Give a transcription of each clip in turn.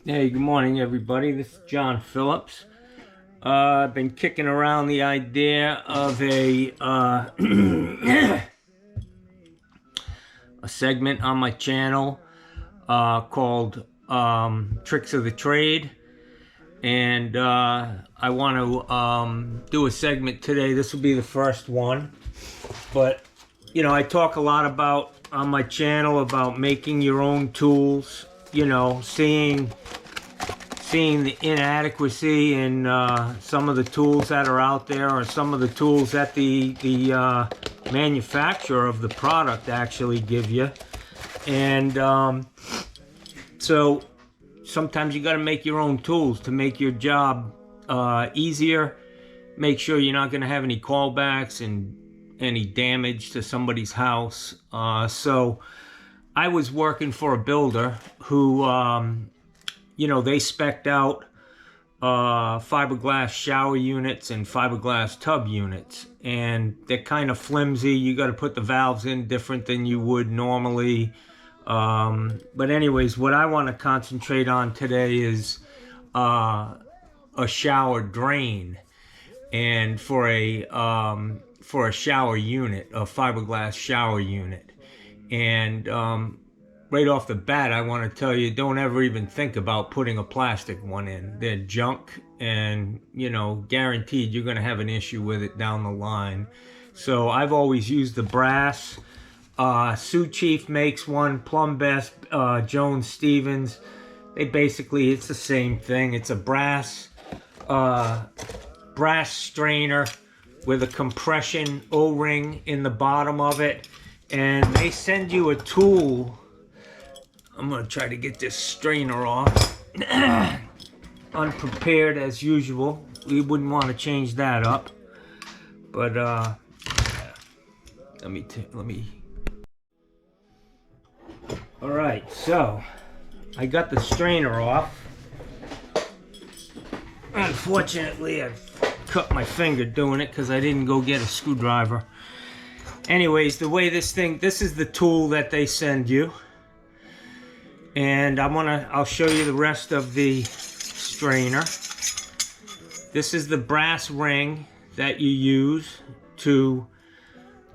Hey, good morning, everybody. This is John Phillips. I've been kicking around the idea of a segment on my channel called Tricks of the Trade, and I want to do a segment today. This will be the first one, but I talk a lot about on my channel about making your own tools. Seeing the inadequacy in some of the tools that are out there, or some of the tools that the manufacturer of the product actually give you. And so sometimes you got to make your own tools to make your job easier. Make sure you're not going to have any callbacks and any damage to somebody's house. So I was working for a builder who they spec'd out fiberglass shower units and fiberglass tub units, and they're kind of flimsy. You got to put the valves in different than you would normally. But anyways, what I want to concentrate on today is a shower drain, and for a shower unit, a fiberglass shower unit. And right off the bat, I want to tell you, don't ever even think about putting a plastic one in. They're junk, and guaranteed you're going to have an issue with it down the line. So I've always used the brass. Sioux Chief makes one, Plumb Best, Jones Stevens. It's the same thing. It's a brass strainer with a compression O-ring in the bottom of it, and they send you a tool. I'm going to try to get this strainer off. Unprepared as usual. We wouldn't want to change that up. But let me. All right, so I got the strainer off. Unfortunately, I've cut my finger doing it because I didn't go get a screwdriver. Anyways, this is the tool that they send you. And I'll show you the rest of the strainer. This is the brass ring that you use to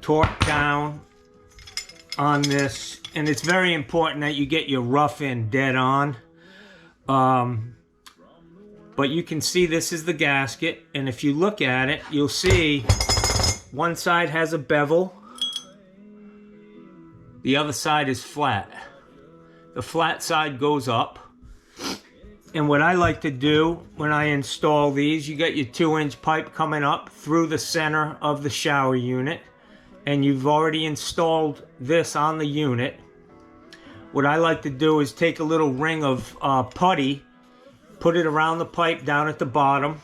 torque down on this. And it's very important that you get your rough end dead on. But you can see this is the gasket. And if you look at it, you'll see one side has a bevel. The other side is flat. The flat side goes up. And what I like to do when I install these, you got your 2-inch pipe coming up through the center of the shower unit, and you've already installed this on the unit. What I like to do is take a little ring of putty, put it around the pipe down at the bottom,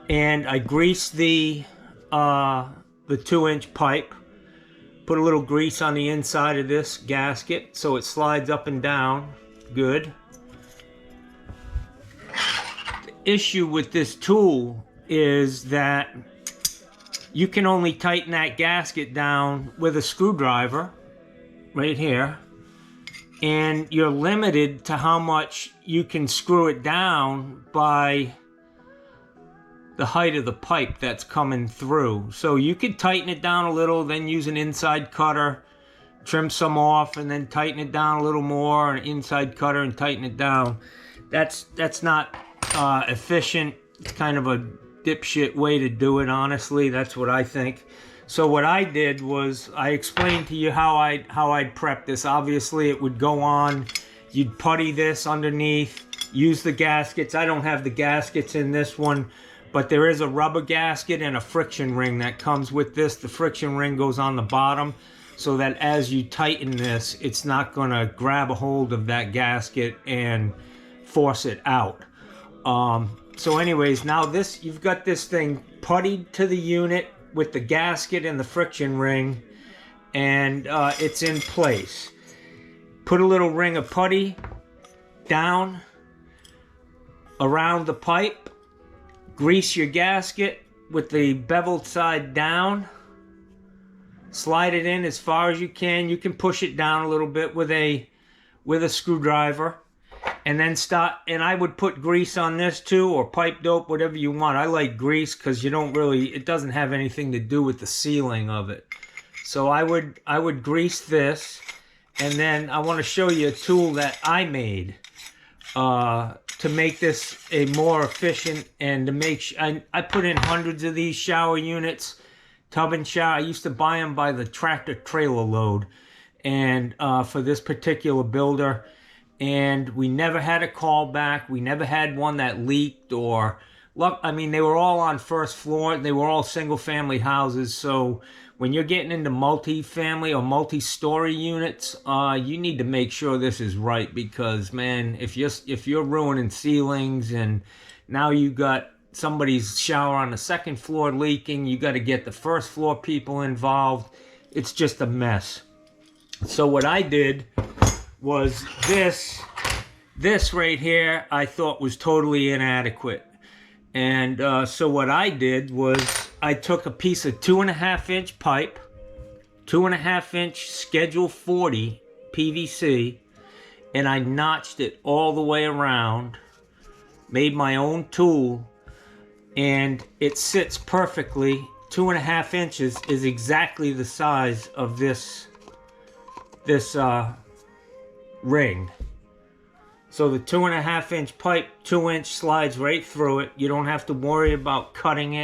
and I grease the 2-inch pipe. Put a little grease on the inside of this gasket so it slides up and down good. The issue with this tool is that you can only tighten that gasket down with a screwdriver right here, and you're limited to how much you can screw it down by the height of the pipe that's coming through. So you could tighten it down a little, then use an inside cutter, trim some off, and then tighten it down a little more, an inside cutter, and tighten it down. That's not efficient. It's kind of a dipshit way to do it, honestly. That's what I think. So what I did was I explained to you how I'd prep this. Obviously, it would go on. You'd putty this underneath, use the gaskets. I don't have the gaskets in this one, but there is a rubber gasket and a friction ring that comes with this. The friction ring goes on the bottom so that as you tighten this, it's not going to grab a hold of that gasket and force it out. So anyways, now you've got this thing puttied to the unit with the gasket and the friction ring, and it's in place. Put a little ring of putty down around the pipe. Grease your gasket with the beveled side down. Slide it in as far as you can. You can push it down a little bit with a screwdriver. and then and I would put grease on this too, or pipe dope, whatever you want. I like grease because it doesn't have anything to do with the sealing of it. So I would grease this, and then I want to show you a tool that I made to make this a more efficient, and to make I put in hundreds of these shower units, tub and shower. I used to buy them by the tractor trailer load, and for this particular builder, and we never had a callback. We never had one that leaked or I mean, they were all on first floor. They were all single family houses. So when you're getting into multi-family or multi-story units, you need to make sure this is right, because man, if you're ruining ceilings, and now you got somebody's shower on the second floor leaking, you got to get the first floor people involved. It's just a mess. So what I did was this right here, I thought was totally inadequate. And so what I did was I took a piece of 2.5-inch pipe, 2.5-inch Schedule 40 PVC, and I notched it all the way around, made my own tool, and it sits perfectly. 2.5 inches is exactly the size of this ring. So the 2.5-inch pipe, 2-inch slides right through it. You don't have to worry about cutting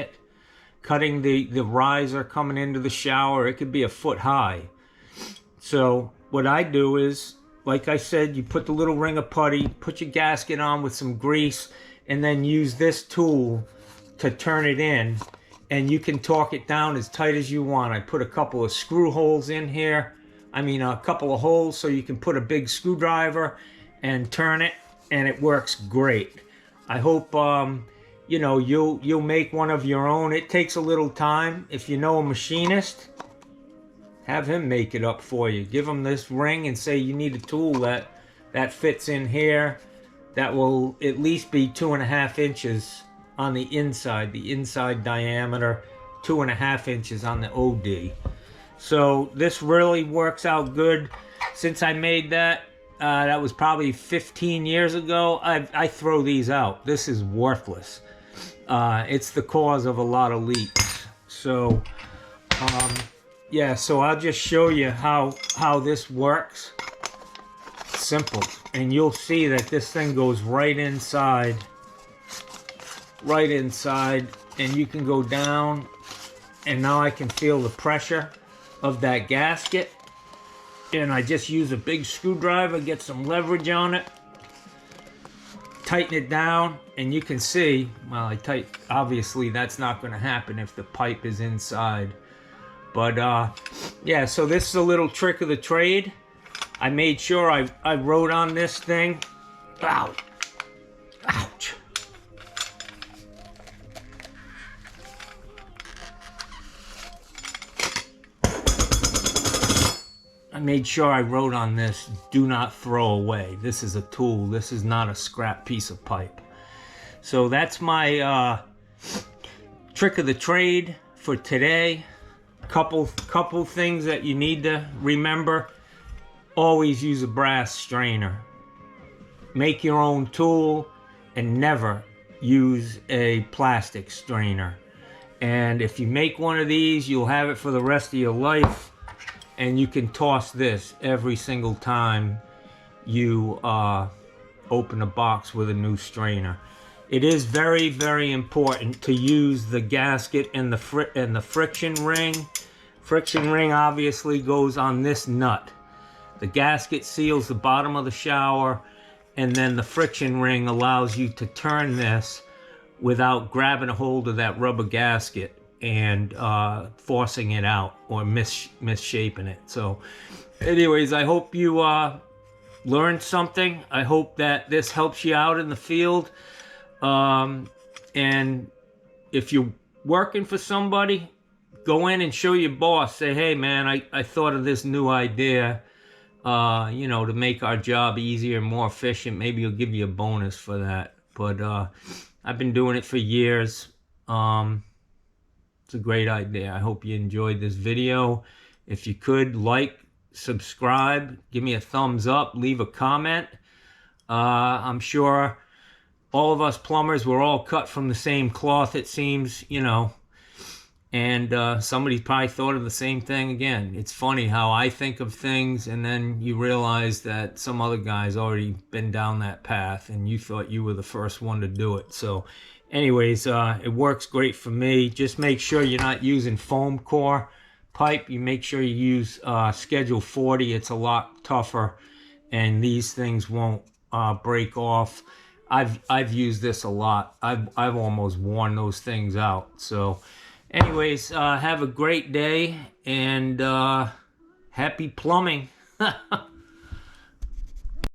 the riser coming into the shower. It could be a foot high. So what I do is, like I said, you put the little ring of putty, put your gasket on with some grease, and then use this tool to turn it in, and you can torque it down as tight as you want. I put a couple of screw holes in here. I mean, a couple of holes so you can put a big screwdriver and turn it, and it works great. I hope you'll make one of your own. It takes a little time. If you know a machinist, have him make it up for you. Give him this ring and say you need a tool that fits in here, that will at least be 2.5 inches on the inside diameter, 2.5 inches on the OD. So this really works out good. Since I made that, that was probably 15 years ago, I throw these out. This is worthless. It's the cause of a lot of leaks. So, yeah, so I'll just show you how this works. Simple. And you'll see that this thing goes right inside, and you can go down, and now I can feel the pressure of that gasket. And I just use a big screwdriver, get some leverage on it, tighten it down, and you can see, well, obviously that's not going to happen if the pipe is inside. But yeah, so this is a little trick of the trade. I made sure I wrote on this thing. Ow! Ouch! I made sure I wrote on this, do not throw away. This is a tool. This is not a scrap piece of pipe. So that's my trick of the trade for today. Couple things that you need to remember. Always use a brass strainer. Make your own tool, and never use a plastic strainer. And if you make one of these, you'll have it for the rest of your life. And you can toss this every single time you open a box with a new strainer. It is very, very important to use the gasket and the friction ring. Friction ring obviously goes on this nut. The gasket seals the bottom of the shower, and then the friction ring allows you to turn this without grabbing a hold of that rubber gasket and forcing it out or misshaping it. So anyways, I hope you learned something. I hope that this helps you out in the field. And if you're working for somebody, go in and show your boss. Say, hey man, I thought of this new idea, to make our job easier and more efficient. Maybe he'll give you a bonus for that. But I've been doing it for years. It's a great idea. I hope you enjoyed this video. If you could, like, subscribe, give me a thumbs up, leave a comment. I'm sure all of us plumbers were all cut from the same cloth, it seems, you know. And somebody probably thought of the same thing again. It's funny how I think of things, and then you realize that some other guy's already been down that path, and you thought you were the first one to do it. So, anyways, it works great for me. Just make sure you're not using foam core pipe. You make sure you use Schedule 40. It's a lot tougher, and these things won't break off. I've used this a lot. I've almost worn those things out. So, anyways, have a great day and happy plumbing.